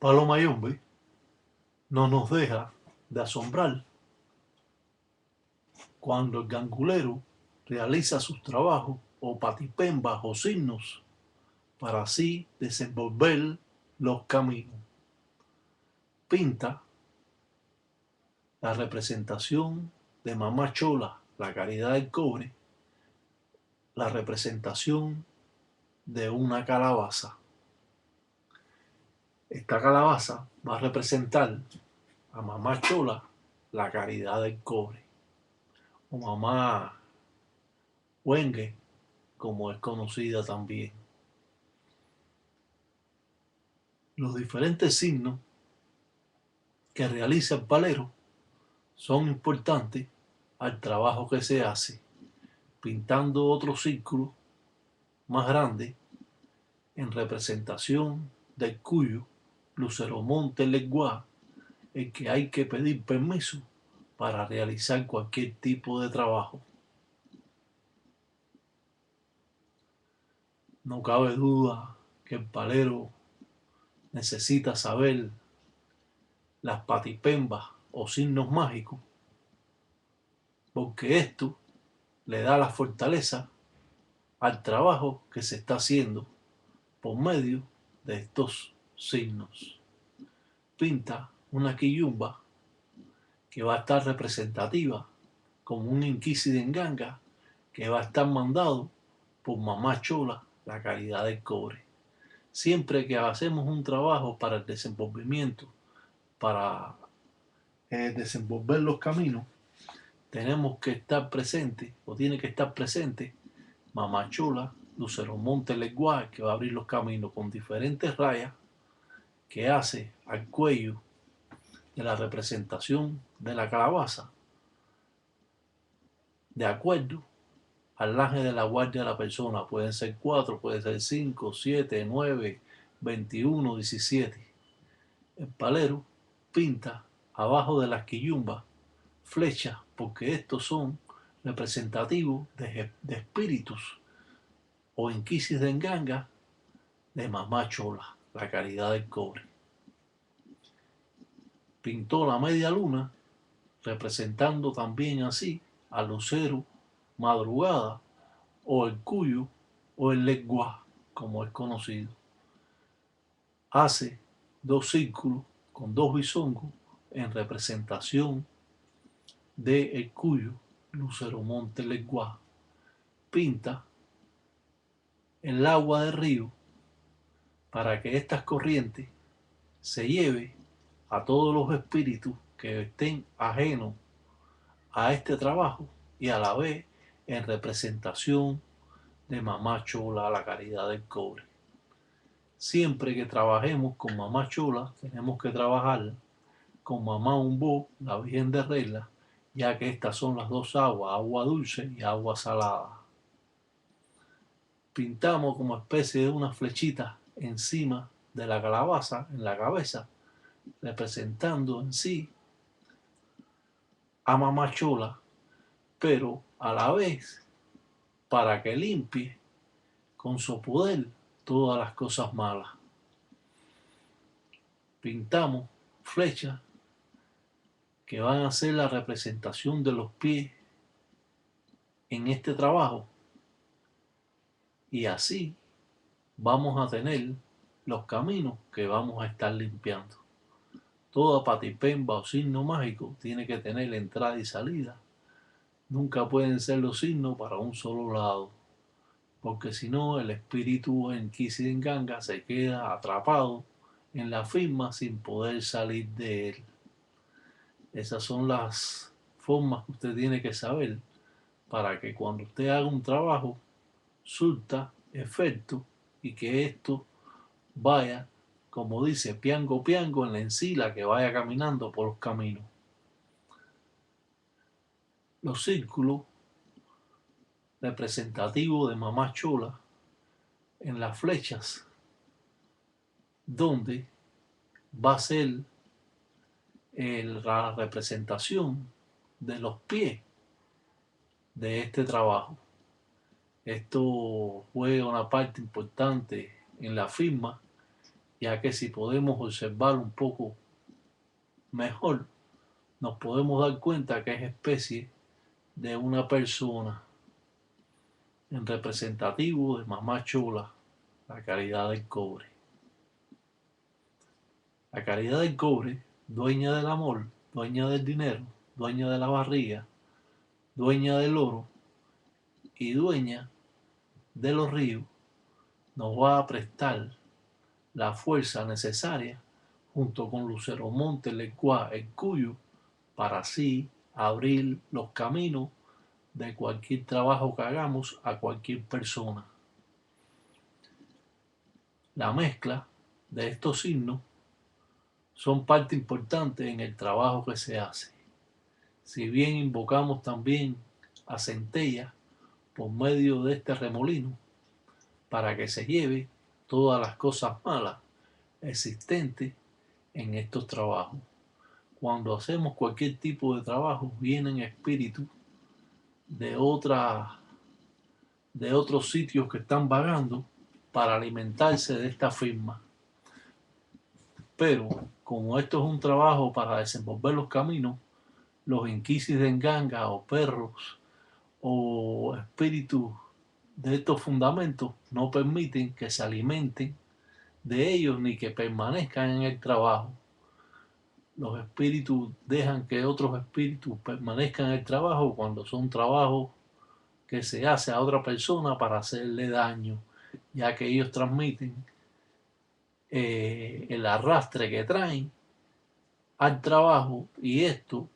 Palo Mayombe no nos deja de asombrar cuando el gangulero realiza sus trabajos o patipembas o signos para así desenvolver los caminos. Pinta la representación de Mamá Chola, la Caridad del Cobre, la representación de una calabaza. Esta calabaza va a representar a Mamá Chola, la Caridad del Cobre, o Mamá Huengue, como es conocida también. Los diferentes signos que realiza el palero son importantes al trabajo que se hace, pintando otro círculo más grande en representación del cuyo Luceromonte Leguá, el que hay que pedir permiso para realizar cualquier tipo de trabajo. No cabe duda que el palero necesita saber las patipembas o signos mágicos, porque esto le da la fortaleza al trabajo que se está haciendo por medio de estos signos. Pinta una quillumba que va a estar representativa como un inquisidenganga que va a estar mandado por Mamá Chola, la Caridad del Cobre. Siempre que hacemos un trabajo para el desenvolvimiento, para desenvolver los caminos, tenemos que estar presentes, o tiene que estar presente Mamá Chola, Luceromonte Leguá, que va a abrir los caminos con diferentes rayas que hace al cuello de la representación de la calabaza, de acuerdo al ángel de la guardia de la persona. Pueden ser 4, pueden ser 5, 7, 9, 21, 17. El palero pinta abajo de las quillumbas flechas, porque estos son representativos de espíritus o inquisis de enganga de Mamá Chola, la Caridad del Cobre. Pintó la media luna, representando también así al lucero madrugada, o el cuyo, o el leguá, como es conocido. Hace 2 círculos con 2 bisongos en representación de el cuyo, Luceromonte Leguá. Pinta el agua del río para que estas corrientes se lleve a todos los espíritus que estén ajenos a este trabajo y a la vez en representación de Mamá Chola, la Caridad del Cobre. Siempre que trabajemos con Mamá Chola, tenemos que trabajar con Mamá Umbó, la Virgen de Regla, ya que estas son las dos aguas, agua dulce y agua salada. Pintamos como especie de una flechita encima de la calabaza, en la cabeza, representando en sí a Mamá Chola, pero a la vez para que limpie con su poder todas las cosas malas. Pintamos flechas que van a ser la representación de los pies en este trabajo, y así vamos a tener los caminos que vamos a estar limpiando. Toda patipemba o signo mágico tiene que tener entrada y salida. Nunca pueden ser los signos para un solo lado, porque si no el espíritu en Kisinganga se queda atrapado en la firma sin poder salir de él. Esas son las formas que usted tiene que saber para que cuando usted haga un trabajo surta efecto y que esto vaya, como dice, piango piango en la encila, que vaya caminando por los caminos. Los círculos representativos de Mamá Chola en las flechas, donde va a ser la representación de los pies de este trabajo. Esto juega una parte importante en la firma, ya que si podemos observar un poco mejor, nos podemos dar cuenta que es especie de una persona en representativo de Mamá Chola, la caridad del cobre. La caridad del cobre, dueña del amor, dueña del dinero, dueña de la barriga, dueña del oro y dueña de los ríos, nos va a prestar la fuerza necesaria junto con Lucero Monte, Lecuá, el Cuyo, para así abrir los caminos de cualquier trabajo que hagamos a cualquier persona. La mezcla de estos signos son parte importante en el trabajo que se hace. Si bien invocamos también a Centella por medio de este remolino para que se lleve todas las cosas malas existentes en estos trabajos. Cuando hacemos cualquier tipo de trabajo, vienen espíritus de otros sitios que están vagando para alimentarse de esta firma. Pero como esto es un trabajo para desenvolver los caminos, los inquisis de enganga o perros o espíritus de estos fundamentos no permiten que se alimenten de ellos ni que permanezcan en el trabajo. Los espíritus dejan que otros espíritus permanezcan en el trabajo cuando son trabajos que se hace a otra persona para hacerle daño, ya que ellos transmiten el arrastre que traen al trabajo y esto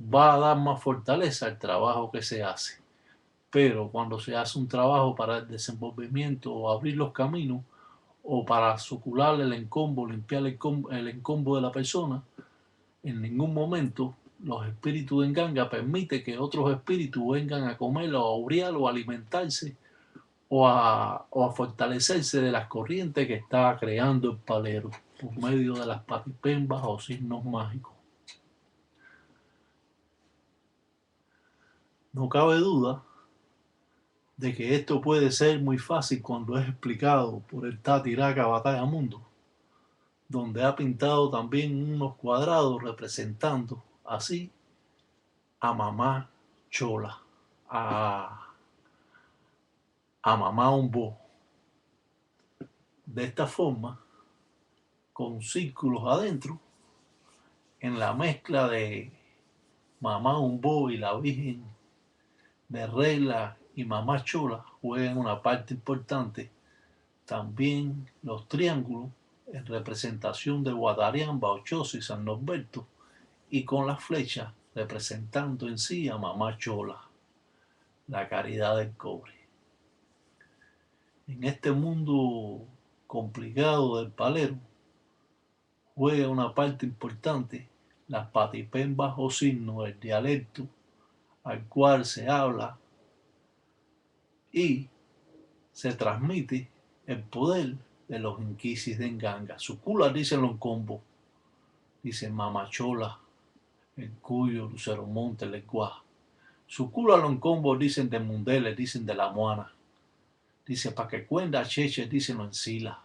va a dar más fortaleza al trabajo que se hace. Pero cuando se hace un trabajo para el desenvolvimiento o abrir los caminos o para sucular el encombo, limpiar el encombo de la persona, en ningún momento los espíritus de enganga permiten que otros espíritus vengan a comerlo, a obriar o a alimentarse o a fortalecerse de las corrientes que está creando el palero por medio de las patipembas o signos mágicos. No cabe duda de que esto puede ser muy fácil cuando es explicado por el Tati Raca Batalla Mundo, donde ha pintado también unos cuadrados representando así a Mamá Chola, a Mamá Umbo. De esta forma, con círculos adentro, en la mezcla de Mamá Umbo y la Virgen de Regla y Mamá Chola juegan una parte importante. También los triángulos en representación de Guadariamba, Ochoa y San Norberto, y con las flechas representando en sí a Mamá Chola, la caridad del cobre. En este mundo complicado del palero, juega una parte importante las patipembas o signos del dialecto al cual se habla y se transmite el poder de los inquisis de enganga. Sucula dicen los combos, dicen Mamachola, el Cuyo, Lucero Monte, el Guá. Sucula los combos dicen de Mundeles, dicen de la Moana. Dice pa' que cuenda Cheche, dicen lo Encila.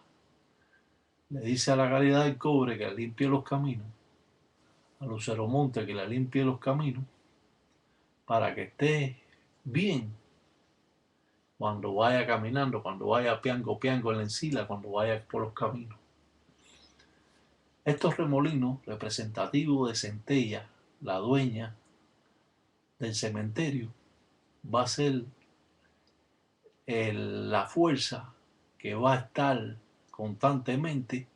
Le dice a la caridad del cobre que limpie los caminos, a Lucero Monte que le limpie los caminos, para que esté bien cuando vaya caminando, cuando vaya piango en la encila, cuando vaya por los caminos. Estos remolinos representativos de Centella, la dueña del cementerio, va a ser la fuerza que va a estar constantemente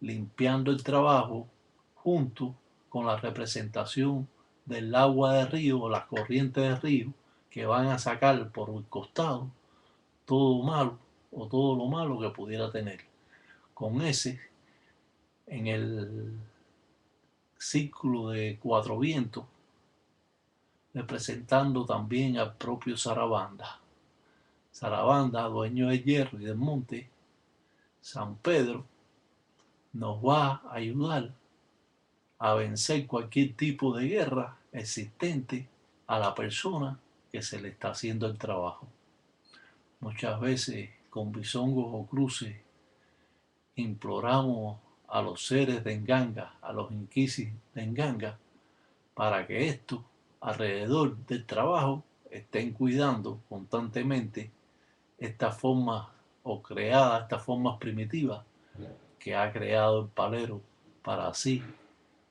limpiando el trabajo junto con la representación del agua de río o las corrientes de río que van a sacar por el costado todo malo o todo lo malo que pudiera tener. Con ese, en el círculo de cuatro vientos, representando también al propio Sarabanda. Sarabanda, dueño del hierro y del monte, San Pedro, nos va a ayudar a vencer cualquier tipo de guerra existente a la persona que se le está haciendo el trabajo. Muchas veces con bisongos o cruces imploramos a los seres de Nganga, a los inquisis de Nganga, para que estos alrededor del trabajo estén cuidando constantemente estas formas o creadas, estas formas primitivas que ha creado el palero para así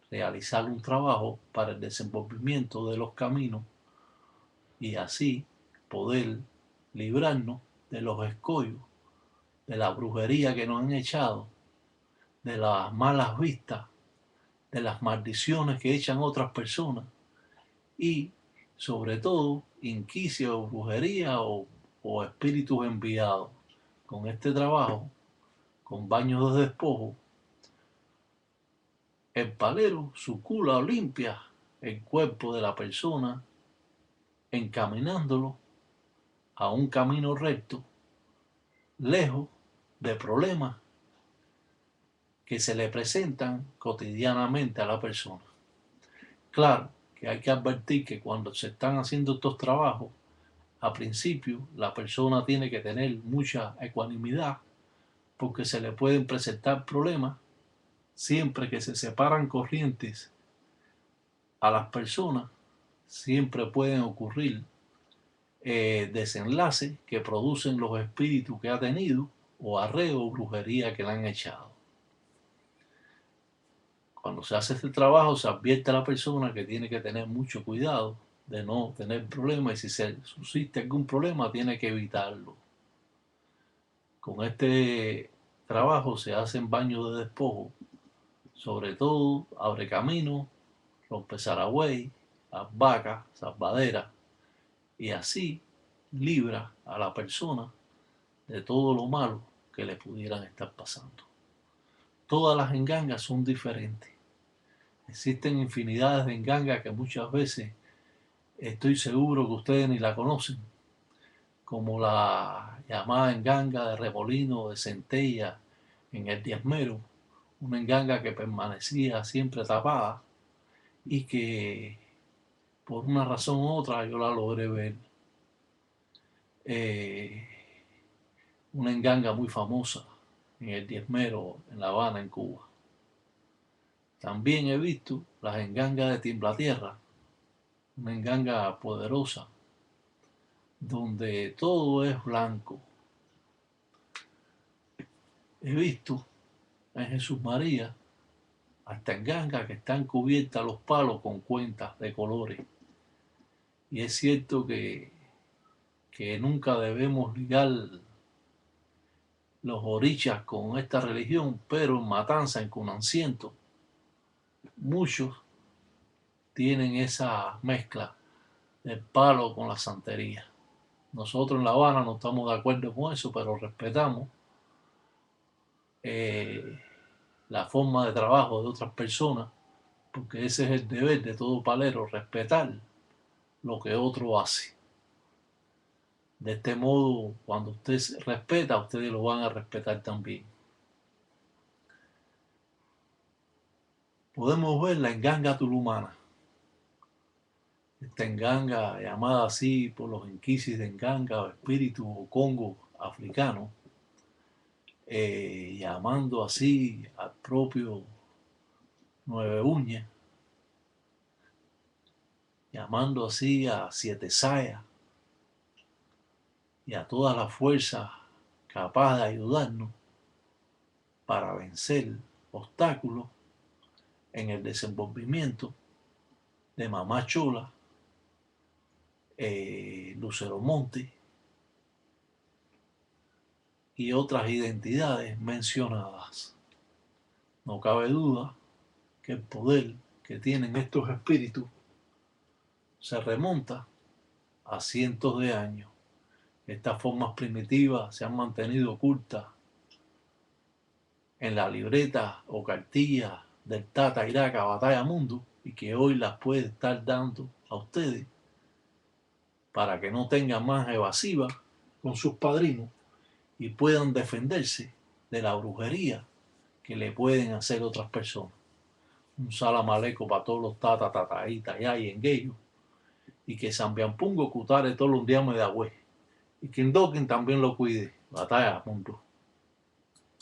realizar un trabajo para el desenvolvimiento de los caminos y así poder librarnos de los escollos, de la brujería que nos han echado, de las malas vistas, de las maldiciones que echan otras personas y sobre todo inquicia o brujería o espíritus enviados. Con este trabajo, con baños de despojo, el palero sucula o limpia el cuerpo de la persona encaminándolo a un camino recto, lejos de problemas que se le presentan cotidianamente a la persona. Claro que hay que advertir que cuando se están haciendo estos trabajos, a principio la persona tiene que tener mucha ecuanimidad porque se le pueden presentar problemas siempre que se separan corrientes a las personas, siempre pueden ocurrir desenlaces que producen los espíritus que ha tenido o arreo o brujería que le han echado. Cuando se hace este trabajo se advierte a la persona que tiene que tener mucho cuidado de no tener problemas y si se suscita algún problema tiene que evitarlo. Con este trabajo se hacen baños de despojo, sobre todo abre camino, rompe zaragüey, las vacas, salvaderas y así libra a la persona de todo lo malo que le pudieran estar pasando. Todas las engangas son diferentes. Existen infinidades de engangas que muchas veces estoy seguro que ustedes ni la conocen, como la llamada enganga de remolino de centella en el diezmero, una enganga que permanecía siempre tapada y que por una razón u otra yo la logré ver. Una enganga muy famosa en el diezmero en La Habana, en Cuba. También he visto las engangas de Timblatierra, una enganga poderosa, donde todo es blanco. He visto en Jesús María hasta engangas que están cubiertas los palos con cuentas de colores. Y es cierto que nunca debemos ligar los orichas con esta religión, pero en Matanza, en Cunanciento, muchos tienen esa mezcla del palo con la santería. Nosotros en La Habana no estamos de acuerdo con eso, pero respetamos la forma de trabajo de otras personas, porque ese es el deber de todo palero, respetar lo que otro hace. De este modo, cuando usted respeta, ustedes lo van a respetar también. Podemos ver la enganga tulumana. Esta enganga, llamada así por los inquisis de enganga o espíritu o congo africano, llamando así al propio Nueve Uñas, llamando así a Siete Sayas y a todas las fuerzas capaces de ayudarnos para vencer obstáculos en el desenvolvimiento de Mamá Chola, Lucero Monte y otras identidades mencionadas. No cabe duda que el poder que tienen estos espíritus se remonta a cientos de años. Estas formas primitivas se han mantenido ocultas en la libreta o cartilla del Tata Iraca Batalla Mundo y que hoy las puede estar dando a ustedes para que no tengan más evasiva con sus padrinos y puedan defenderse de la brujería que le pueden hacer otras personas. Un salam aleikum para todos los tata, tataíta, ya y enguellos, y que San Biampungo Cutare todos los días me da güey, y que Indoquin también lo cuide. Batalla Mundo.